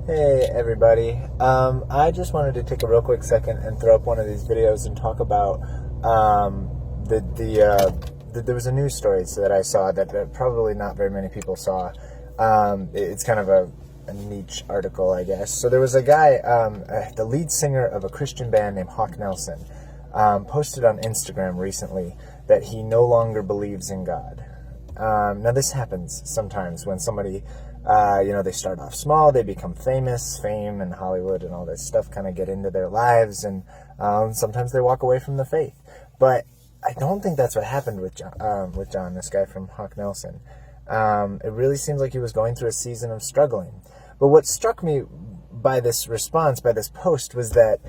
Hey everybody. I just wanted to take a real quick second and throw up one of these videos and talk about there was a news story that I saw that probably not very many people saw. It's kind of a niche article, I guess. So there was a guy, the lead singer of a Christian band named Hawk Nelson, posted on Instagram recently that he no longer believes in God. Now this happens sometimes when somebody, they start off small, they become famous, fame and Hollywood and all this stuff kind of get into their lives, and sometimes they walk away from the faith. But I don't think that's what happened with John, this guy from Hawk Nelson. It really seems like he was going through a season of struggling. But what struck me by this response, by this post, was that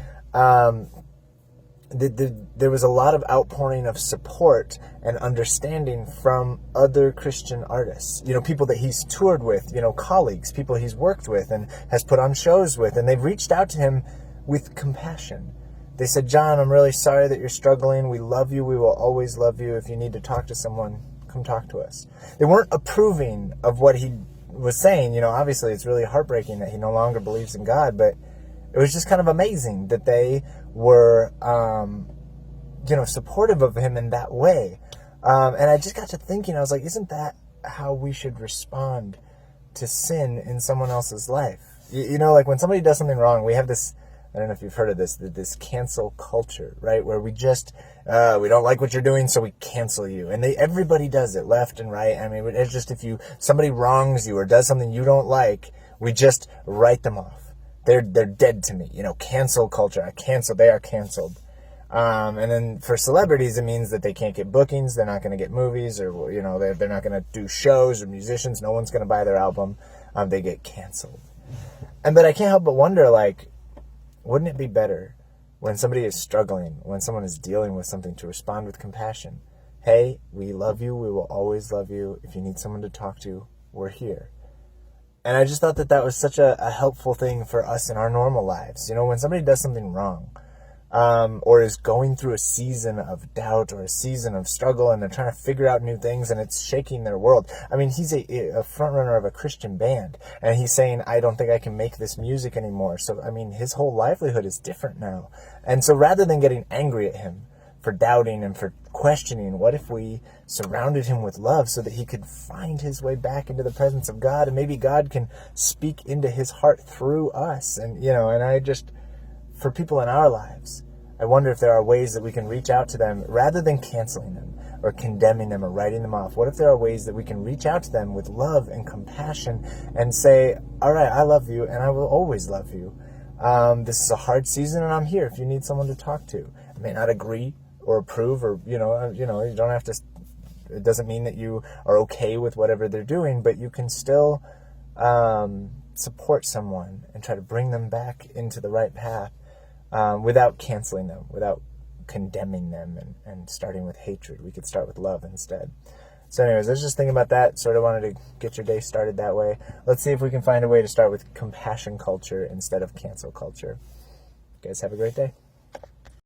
there was a lot of outpouring of support and understanding from other Christian artists, people that he's toured with, colleagues, people he's worked with and has put on shows with, and they've reached out to him with compassion. They said, "John, I'm really sorry that you're struggling. We love you. We will always love you. If you need to talk to someone, come talk to us." They weren't approving of what he was saying. Obviously it's really heartbreaking that he no longer believes in God, but it was just kind of amazing that they were, supportive of him in that way. And I just got to thinking, I was like, isn't that how we should respond to sin in someone else's life? Like when somebody does something wrong, we have this, I don't know if you've heard of this cancel culture, right? Where we just, we don't like what you're doing, so we cancel you. And everybody does it, left and right. I mean, it's just if somebody wrongs you or does something you don't like, we just write them off. They're dead to me. Cancel culture. They are canceled. And then for celebrities, it means that they can't get bookings. They're not going to get movies, or, they're not going to do shows, or musicians. No one's going to buy their album. They get canceled. But I can't help but wonder, wouldn't it be better when somebody is struggling, when someone is dealing with something, to respond with compassion? Hey, we love you. We will always love you. If you need someone to talk to, we're here. And I just thought that was such a helpful thing for us in our normal lives. When somebody does something wrong, or is going through a season of doubt or a season of struggle, and they're trying to figure out new things, and it's shaking their world. I mean, he's a front runner of a Christian band, and he's saying, I don't think I can make this music anymore. So, I mean, his whole livelihood is different now. And so rather than getting angry at him for doubting and for questioning, what if we surrounded him with love so that he could find his way back into the presence of God, and maybe God can speak into his heart through us? And, and I just, for people in our lives, I wonder if there are ways that we can reach out to them rather than canceling them or condemning them or writing them off. What if there are ways that we can reach out to them with love and compassion and say, all right, I love you and I will always love you. This is a hard season and I'm here if you need someone to talk to. I may not agree or approve, or, you don't have to, it doesn't mean that you are okay with whatever they're doing, but you can still support someone and try to bring them back into the right path without canceling them, without condemning them and starting with hatred. We could start with love instead. So anyways, I was just thinking about that, sort of wanted to get your day started that way. Let's see if we can find a way to start with compassion culture instead of cancel culture. You guys have a great day.